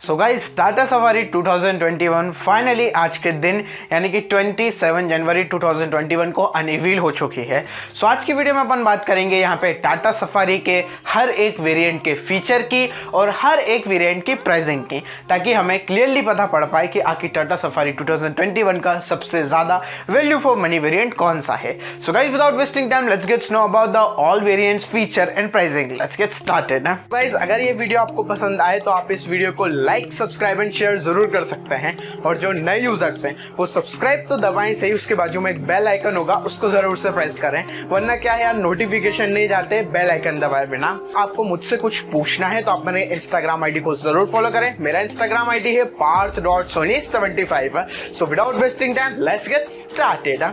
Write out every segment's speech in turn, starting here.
So guys, Tata safari 2021 finally आज के दिन यानी कि 27 जनवरी 2021 को अनवील हो चुकी है। सो आज की वीडियो में अपन बात करेंगे यहाँ पे टाटा सफारी के हर एक वेरिएंट के फीचर की और हर एक वेरिएंट की प्राइसिंग की, ताकि हमें क्लियरली पता पड़ पाए कि आखिर टाटा सफारी 2021 का सबसे ज़्यादा वैल्यू फॉर मनी वेरिएंट कौन सा है। So guys, without wasting time let's get know about the all variants, feature and pricing. Let's get started. Guys, अगर ये वीडियो आपको पसंद आए तो आप इस वीडियो को लाइक, सब्सक्राइब एंड शेयर जरूर कर सकते हैं, और जो नए यूजर्स हैं वो सब्सक्राइब तो दबाएं सही, उसके बाजू में एक बेल आइकन होगा उसको जरूर से प्रेस करें, वरना क्या है यार, नोटिफिकेशन नहीं जाते बेल आइकन दबाए बिना। आपको मुझसे कुछ पूछना है तो आप मेरे इंस्टाग्राम आईडी को जरूर फॉलो करें। मेरा इंस्टाग्राम आईडी है parth.sony75। So without wasting time let's get started.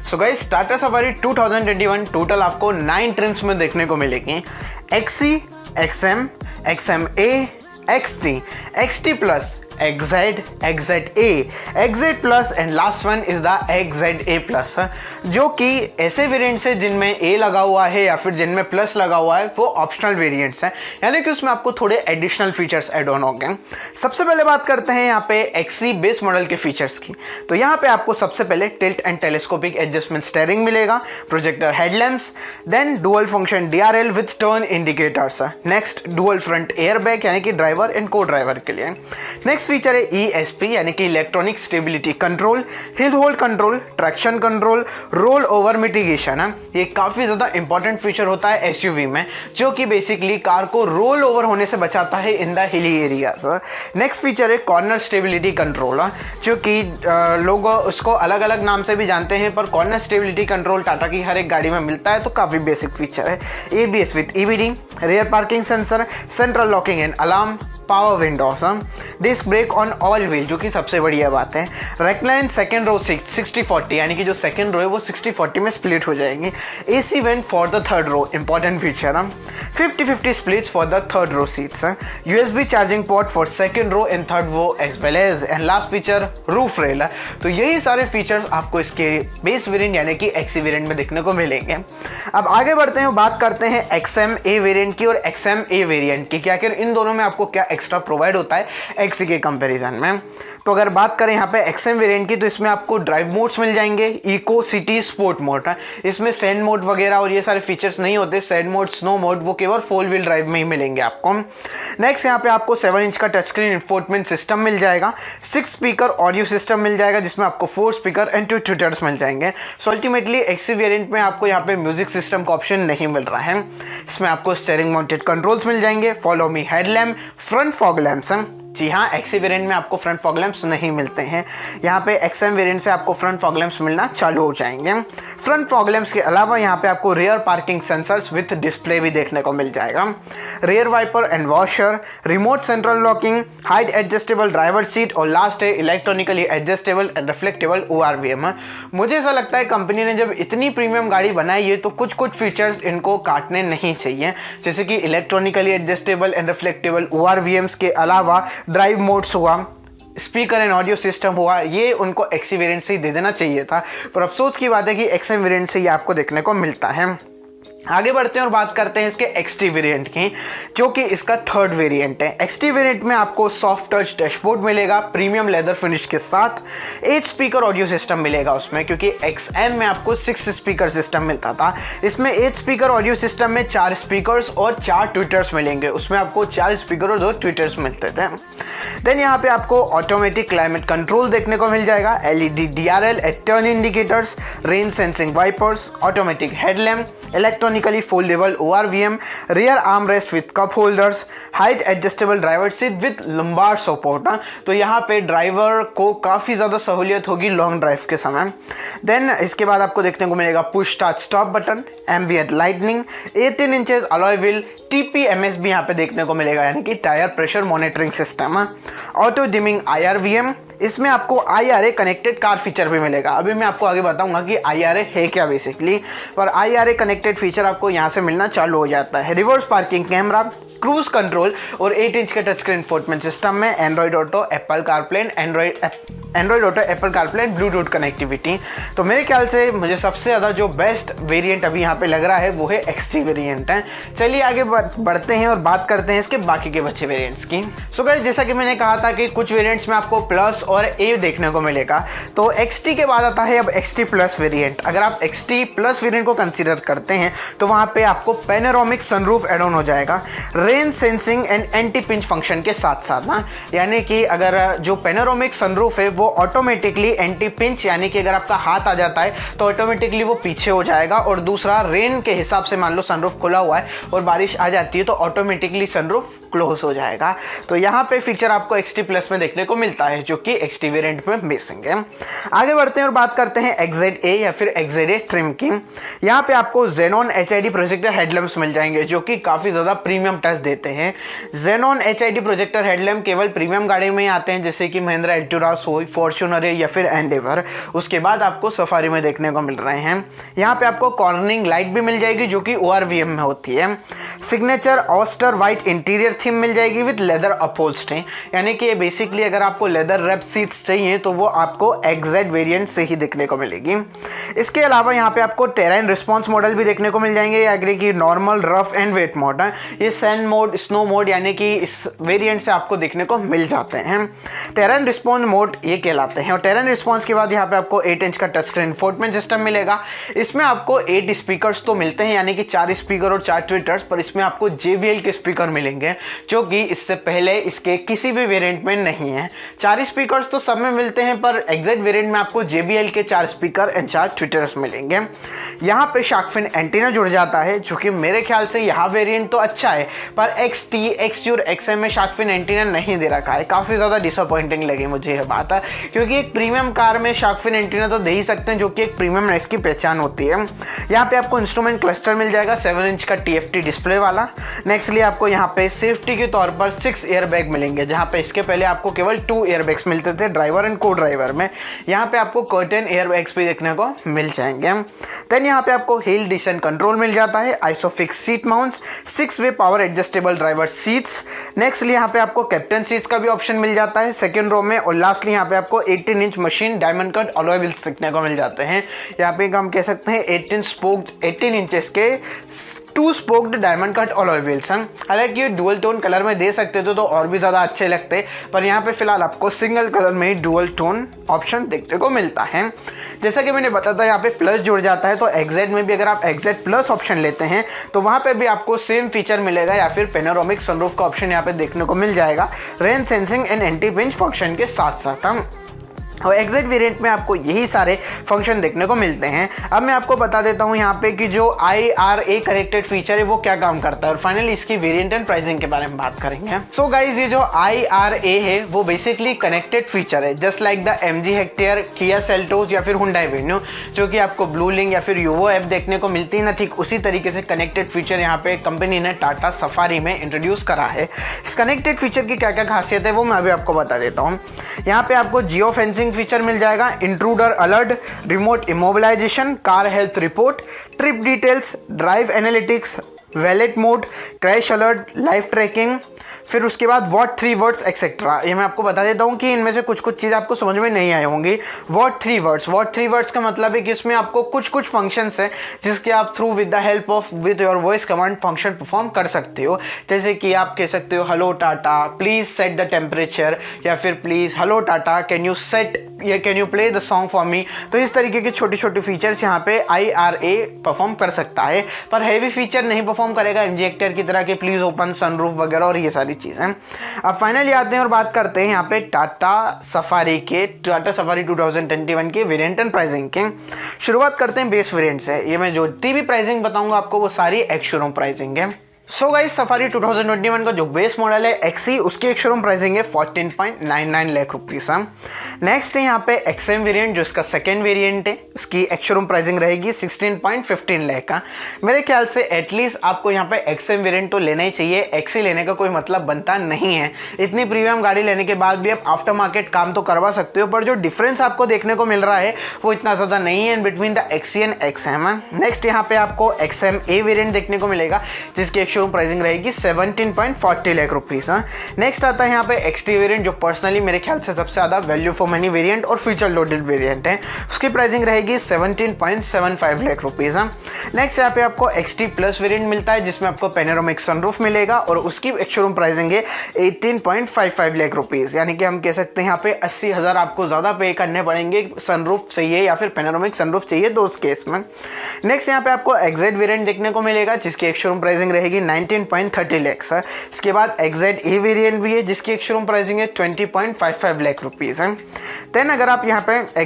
So guys, Tata safari 2021 total आपको 9 ट्रिम्स में देखने को मिलेगी। XC, XM, XMA, XT, XT plus, XZ, XZA, XZ plus and last one is the XZA plus, जो कि ऐसे variants हैं जिनमें A लगा हुआ है या फिर जिनमें प्लस लगा हुआ है, वो ऑप्शनल वेरिएंट्स हैं, यानी कि उसमें आपको थोड़े एडिशनल फीचर्स ऐड ऑन होंगे। सबसे पहले बात करते हैं यहाँ पे XC बेस मॉडल के फीचर्स की। तो यहाँ पे आपको सबसे पहले tilt and telescopic adjustment steering मिलेगा, projector headlamps, then dual function DRL with turn indicators, next dual front air bag यानी कि ड्राइवर एंड को ड्राइवर के लिए। नेक्स्ट फीचर है ESP यानी कि electronic stability control, hill hold control, traction control, roll over mitigation. ये काफी ज्यादा इंपॉर्टेंट फीचर होता है SUV में, जो कि बेसिकली कार को रोल ओवर होने से बचाता है in the hilly areas. Next feature है कॉर्नर स्टेबिलिटी कंट्रोल, जो कि लोग उसको अलग अलग नाम से भी जानते हैं, पर कॉर्नर स्टेबिलिटी कंट्रोल टाटा की हर एक गाड़ी में मिलता है, तो काफी बेसिक फीचर है। ABS with EBD, rear parking sensor, central locking and alarm, power windows, disc brake on all wheel, जो कि सबसे बढ़िया बात है। रेक्लाइन सेकेंड रो 60-40 यानी कि जो सेकेंड रो है वो 60-40 में स्प्लिट हो जाएंगी। AC vent for the third row, important feature. 50-50 splits for the third row seats. USB charging port for second row and third row as well as, and last feature roof rail. तो यही सारे features आपको इसके base variant यानी कि XC variant में देखने को मिलेंगे। अब आगे बढ़ते हैं, बात करते हैं XMA वेरिएंट की और XMA वेरिएंट की, क्या इन दोनों में आपको क्या एक्स्ट्रा प्रोवाइड होता है XC के कंपैरिजन में। तो अगर बात करें यहाँ पे XM वेरिएंट की, तो इसमें आपको ड्राइव मोड्स मिल जाएंगे, इको, सिटी, स्पोर्ट मोड। इसमें सैंड मोड वगैरह और ये सारे फीचर्स नहीं होते। सैंड मोड, स्नो मोड वो केवल 4 व्हील ड्राइव में ही मिलेंगे आपको। नेक्स्ट यहाँ पे आपको 7 इंच का टच स्क्रीन इंफोटेनमेंट सिस्टम मिल जाएगा, 6 स्पीकर ऑडियो सिस्टम मिल जाएगा, जिसमें आपको 4 स्पीकर एंड 2 ट्विटर्स मिल जाएंगे। सो अल्टीमेटली XC वेरिएंट में आपको यहाँ पे म्यूजिक सिस्टम का ऑप्शन नहीं मिल रहा है। इसमें आपको स्टीयरिंग माउंटेड कंट्रोल्स मिल जाएंगे, follow me headlamp, front fog lamps. जी हाँ, XC वेरिएंट में आपको फ्रंट फॉग लैम्प्स नहीं मिलते हैं। यहाँ पे XM वेरिएंट से आपको फ्रंट फॉग लैम्प्स मिलना चालू हो जाएंगे। फ्रंट फॉग लैम्प्स के अलावा यहाँ पे आपको rear parking sensors with display भी देखने को मिल जाएगा, rear wiper and washer, remote central locking, height adjustable driver seat, और लास्ट है electronically adjustable and retractable ORVM। मुझे ऐसा लगता है कंपनी ने जब इतनी प्रीमियम गाड़ी बनाई है तो कुछ फीचर्स इनको काटने नहीं चाहिए, जैसे कि इलेक्ट्रॉनिकली एडजस्टेबल एंड रिफ्लेक्टेबल ORVMs के अलावा ड्राइव मोड्स हुआ, स्पीकर एंड ऑडियो सिस्टम हुआ, ये उनको XC वेरिएंट से ही दे देना चाहिए था, पर अफसोस की बात है कि XM वेरिएंट से ये आपको देखने को मिलता है। आगे बढ़ते हैं और बात करते हैं इसके XT वेरिएंट की, जो कि इसका थर्ड वेरिएंट है। XT वेरिएंट में आपको सॉफ्ट टच डैशबोर्ड मिलेगा प्रीमियम लेदर फिनिश के साथ, 8 स्पीकर ऑडियो सिस्टम मिलेगा उसमें, क्योंकि XM में आपको 6 स्पीकर सिस्टम मिलता था। इसमें 8 स्पीकर ऑडियो सिस्टम में 4 स्पीकर्स और 4 ट्विटर्स मिलेंगे, उसमें आपको 4 स्पीकर और 2 ट्विटर्स मिलते थे। देन यहाँ पे आपको ऑटोमेटिक क्लाइमेट कंट्रोल देखने को मिल जाएगा, LED DRL at turn indicators, rain sensing wipers, automatic headlamp, electronically foldable ORVM, rear arm rest with cup holders, height adjustable driver seat with lumbar support. तो यहाँ पे ड्राइवर को काफ़ी ज़्यादा सहूलियत होगी लॉन्ग ड्राइव के समय। देन इसके बाद आपको देखने को मिलेगा push start stop button, ambient lightning, 18 inches alloy wheel, TPMS भी यहाँ पे देखने को मिलेगा, यानी कि tyre pressure monitoring system, auto dimming IRVM, इसमें आपको IRA कनेक्टेड कार फीचर भी मिलेगा। अभी मैं आपको आगे बताऊंगा कि IRA है क्या बेसिकली, पर IRA कनेक्टेड फीचर आपको यहाँ से मिलना चालू हो जाता है। Reverse parking camera, cruise control और 8 इंच का टच स्क्रीन इंफोटेनमेंट सिस्टम में Android auto, Apple CarPlay, Android auto, Apple CarPlay, Bluetooth connectivity. तो मेरे ख्याल से मुझे सबसे ज़्यादा जो बेस्ट वेरिएंट अभी यहाँ पे लग रहा है वो है XT वेरिएंट है। चलिए आगे बढ़ते हैं और बात करते हैं इसके बाकी के बचे वेरिएंट्स की। सो गाइस, जैसा कि मैंने कहा था कि कुछ वेरिएंट्स में आपको प्लस और ए देखने को मिलेगा, तो XT के बाद आता है अब XT प्लस वेरिएंट। अगर आप XT प्लस वेरिएंट को कंसीडर करते हैं तो वहाँ पे आपको पैनोरामिक सनरूफ एड ऑन हो जाएगा rain sensing and anti pinch function के साथ साथ ना, यानी कि अगर जो पैनोरामिक सनरूफ है वो ऑटोमेटिकली एंटी पिंच, यानी कि अगर आपका हाथ आ जाता है तो ऑटोमेटिकली वो पीछे हो जाएगा, और दूसरा रेन के हिसाब से मान लो सनरूफ खुला हुआ है और बारिश आ जाती है तो ऑटोमेटिकली सनरूफ क्लोज हो जाएगा। तो यहाँ पे फीचर आपको XT प्लस में देखने को मिलता है जो कि XT वेरिएंट में मिसिंग है। आगे बढ़ते हैं और बात करते हैं XZA या फिर XZA ट्रिम की। यहाँ पे आपको Xenon HID प्रोजेक्टर हेडलैम्प्स मिल जाएंगे जो कि काफ़ी ज़्यादा प्रीमियम टच देते हैं। Xenon HID प्रोजेक्टर हेडलैम्प केवल प्रीमियम गाड़ी में आते हैं, जैसे कि महिंद्रा एल्टुरास हो, फॉर्च्यूनर या फिर एंडेवर, उसके बाद आपको सफारी में देखने को मिल रहे हैं। यहाँ पे आपको कॉर्नरिंग लाइट भी मिल जाएगी जो कि ORVM में होती है। Signature oyster white interior theme मिल जाएगी विद लेदर अपहोल्स्ट्री, यानी कि बेसिकली अगर आपको लेदर रैप सीट्स चाहिए तो वो आपको XZ वेरिएंट से ही देखने को मिलेगी। इसके अलावा यहाँ पे आपको टेरेन रिस्पॉन्स मॉडल भी देखने को मिल जाएंगे, यानी कि normal, rough and wet mode है, ये सैंड मोड, स्नो मोड, यानी कि इस वेरिएंट से आपको देखने को मिल जाते हैं। टेरेन रिस्पॉन्स मोड ये कहलाते हैं। और टेरेन रिस्पॉन्स के बाद यहाँ पे आपको 8 इंच का टच स्क्रीन इंफोटेनमेंट सिस्टम मिलेगा। इसमें आपको 8 स्पीकर्स तो मिलते हैं, यानी कि 4 स्पीकर और 4 ट्विटर्स, पर इसमें आपको JBL के स्पीकर मिलेंगे जो कि इससे पहले इसके किसी भी वेरिएंट में नहीं है। 4 स्पीकर्स तो सब में मिलते हैं, पर एग्जैक्ट वेरिएंट में आपको JBL के 4 स्पीकर एंड 4 ट्विटर्स मिलेंगे। यहाँ पे शार्क फिन एंटीना जुड़ जाता है, जो कि मेरे ख्याल से यहाँ वेरिएंट तो अच्छा है, पर XT, XU और XM में शार्क फिन एंटीना नहीं दे रखा है। काफ़ी ज़्यादा डिसअपॉइंटिंग लगी मुझे यह बात है, क्योंकि एक प्रीमियम कार में शार्क फिन एंटीना तो दे ही सकते हैं, जो कि एक प्रीमियमनेस की पहचान होती है। यहाँ पे आपको इंस्ट्रूमेंट क्लस्टर मिल जाएगा 7 इंच का TFT डिस्प्ले वाला। नेक्स्टली आपको यहाँ पे सेफ्टी के तौर पर 6 एयरबैग मिलेंगे, जहाँ पे इसके पहले आपको केवल 2 एयरबैग्स मिलते थे ड्राइवर एंड को ड्राइवर में। यहाँ पे आपको कर्टन एयरबैग्स भी देखने को मिल जाएंगे। देन यहाँ पे आपको हिल डिसेंट कंट्रोल मिल जाता है, आइसोफिक्स सीट माउंट्स, 6-वे power adjustable driver seats. Nextly यहाँ पे आपको कैप्टन सीट्स का भी ऑप्शन मिल जाता है सेकेंड रो में। और लास्टली यहाँ पे आपको 18 inch machine diamond cut alloy wheels देखने को मिल जाते हैं। यहाँ पे हम कह सकते हैं 18 इंचेस के 2 spoked diamond cut alloy wheels हैं। हालांकि ये डुअल टोन कलर में दे सकते थे तो और भी ज़्यादा अच्छे लगते, पर यहाँ पे फिलहाल आपको सिंगल कलर में ही डुअल टोन ऑप्शन देखने को मिलता है। जैसा कि मैंने बताया था यहाँ पे प्लस जुड़ जाता है, तो XZ में भी अगर आप XZ प्लस ऑप्शन लेते हैं तो वहाँ पे भी आपको सेम फीचर मिलेगा, या फिर पैनोरामिक सनरूफ का ऑप्शन यहाँ पे देखने को मिल जाएगा rain sensing and anti pinch function के साथ साथ। हम और XZ वेरिएंट में आपको यही सारे फंक्शन देखने को मिलते हैं। अब मैं आपको बता देता हूँ यहाँ पे कि जो IRA कनेक्टेड फीचर है वो क्या काम करता है, और फाइनली इसकी वेरिएंट एंड प्राइसिंग के बारे में बात करेंगे। सो गाइज, ये जो IRA है वो बेसिकली कनेक्टेड फीचर है, just like the MG hectare, Kia Seltos या फिर हुंडई वेन्यू, जो कि आपको ब्लू लिंक या फिर यूवो ऐप देखने को मिलती है ना, ठीक उसी तरीके से कनेक्टेड फीचर यहाँ पे कंपनी ने टाटा सफारी में इंट्रोड्यूस करा है। इस कनेक्टेड फीचर की क्या क्या खासियत है वो मैं अभी आपको बता देता हूँ। यहाँ पे आपको जियो फेंसिंग फीचर मिल जाएगा, intruder alert, remote immobilization, car health report, trip details, drive analytics, valet mode, crash alert, live tracking, फिर उसके बाद वॉट 3 वर्ड्स एक्सेट्रा। ये मैं आपको बता देता हूँ कि इनमें से कुछ कुछ चीज़ आपको समझ में नहीं आई होंगी। वॉट 3 वर्ड्स का मतलब है कि इसमें आपको कुछ कुछ फंक्शंस हैं जिसके आप through with the help of with your voice command function perform कर सकते हो। जैसे कि आप कह सकते हो hello Tata please set the temperature, या फिर please hello Tata can you play the song for me. तो इस तरीके के छोटे छोटे फीचर्स यहाँ पे IRA परफॉर्म कर सकता है, पर हैवी फीचर नहीं परफॉर्म करेगा MG हेक्टेयर की तरह के प्लीज़ ओपन सनरूफ वगैरह और ये सारी चीज़ें। अब फाइनली आते हैं और बात करते हैं यहाँ पे टाटा सफारी 2021 के वेरिएंट एंड प्राइसिंग के। शुरुआत करते हैं बेस वेरिएंट से। ये मैं जो भी प्राइसिंग बताऊंगा आपको वो सारी एक्स शोरूम प्राइसिंग है। सो गाइस, सफारी 2021 का जो बेस मॉडल है XE, उसकी एक शोरूम प्राइसिंग है 14.99 लाख रुपीज़। नेक्स्ट है यहाँ पे XM वेरिएंट, जो इसका सेकेंड वेरिएंट है, उसकी एक शोरूम प्राइसिंग रहेगी 16.15 लाख का। मेरे ख्याल से एटलीस्ट आपको यहाँ पे XM वेरिएंट तो लेना ही चाहिए, XE लेने का कोई मतलब बनता नहीं है। इतनी प्रीमियम गाड़ी लेने के बाद भी आप आफ्टर मार्केट काम तो करवा सकते हो, पर जो डिफरेंस आपको देखने को मिल रहा है वो इतना ज़्यादा नहीं है between the XE and XM। Next यहाँ पे आपको XMA वेरिएंट देखने को मिलेगा, जिसकी एक शोरूम प्राइसिंग रहेगी 17.40 लाख रुपीज़। नेक्स्ट आता है यहाँ पे XT वेरिएंट, जो पर्सनली मेरे ख्याल से सबसे ज़्यादा वैल्यू फॉर मनी वेरिएंट और फीचर लोडेड वेरिएंट है। उसकी प्राइसिंग रहेगी 17.75 लाख रुपीज़। नेक्स्ट यहाँ पे आपको XT प्लस वेरिएंट मिलता है, जिसमें आपको पेनोरामिक सनरूफ मिलेगा और उसकी शोरूम प्राइसिंग है 18.55 लाख रुपीज़। यानी कि हम कह सकते हैं यहाँ पे 80,000 आपको ज़्यादा पे करने पड़ेंगे सनरूफ चाहिए या फिर पेनोरामिक सनरूफ चाहिए तो उस केस में। नेक्स्ट यहाँ पे आपको XZ वेरिएंट देखने को मिलेगा, जिसकी एक शोरूम प्राइसिंग रहेगी 19.30 लाख। इसके बाद XZE वेरिएंट भी है, जिसकी एक शोरूम प्राइसिंग है 20.55 लाख रुपीज़ है। देन अगर आप यहाँ पे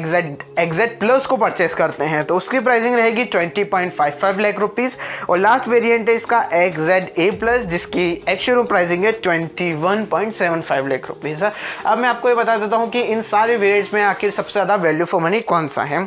XZ प्लस को परचेस करते हैं तो उसकी प्राइसिंग रहेगी 20.55 लाख रुपीज़। और लास्ट वेरिएंट है इसका XZA प्लस, जिसकी एक शोरूम प्राइसिंग है 21.75 लाख रुपीज़। अब मैं आपको ये बता देता हूँ कि इन सारे वेरिएंट्स में आखिर सबसे ज़्यादा वैल्यू फॉर मनी कौन सा है।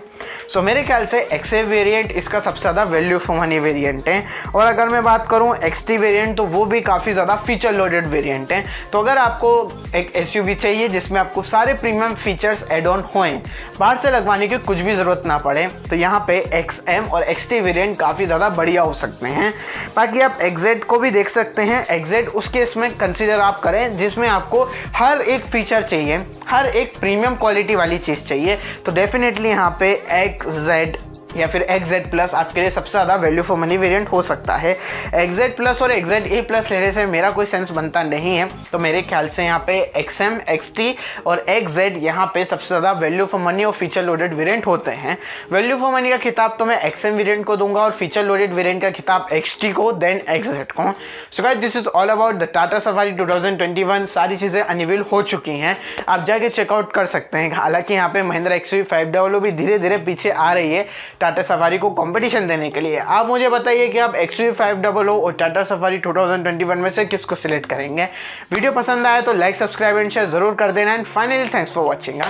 सो मेरे ख्याल से XA वेरिएंट इसका सबसे ज़्यादा वैल्यू फॉर मनी वेरिएंट है। और अगर मैं बात करूँ XT वेरिएंट तो वो भी काफ़ी ज़्यादा फीचर लोडेड वेरिएंट है। तो अगर आपको एक SUV चाहिए जिसमें आपको सारे प्रीमियम फीचर्स एड ऑन होएं, बाहर से लगवाने की कुछ भी ज़रूरत ना पड़े, तो यहाँ पे XM और XT वेरिएंट काफ़ी ज़्यादा बढ़िया हो सकते हैं। बाकी आप XZ को भी देख सकते हैं। XZ उस केस में कंसीडर आप करें जिसमें आपको हर एक फीचर चाहिए, हर एक प्रीमियम क्वालिटी वाली चीज़ चाहिए, तो डेफिनेटली यहाँ पे XZ या फिर XZ प्लस आपके लिए सबसे ज़्यादा वैल्यू फॉर मनी वेरिएंट हो सकता है। XZ प्लस और XZA प्लस लेने से मेरा कोई सेंस बनता नहीं है, तो मेरे ख्याल से यहाँ पे XM, XT और XZ यहाँ पे सबसे ज़्यादा वैल्यू फॉर मनी और फीचर लोडेड वेरिएंट होते हैं। वैल्यू फॉर मनी का खिताब तो मैं XM वेरिएंट को दूंगा और फीचर लोडेड वेरिएंट का खिताब XT को, देन XZ को। So guys, this is all about the Tata safari 2021। सारी चीज़ें अनवील हो चुकी हैं, आप जाके चेकआउट कर सकते हैं। हालांकि यहाँ पे महिंद्रा XUV500 भी धीरे धीरे पीछे आ रही है टाटा सफारी को कंपटीशन देने के लिए। आप मुझे बताइए कि आप XUV500 और टाटा सफारी 2021 में से किसको सिलेक्ट करेंगे। वीडियो पसंद आया तो लाइक, सब्सक्राइब एंड शेयर जरूर कर देना। And finally thanks for watching.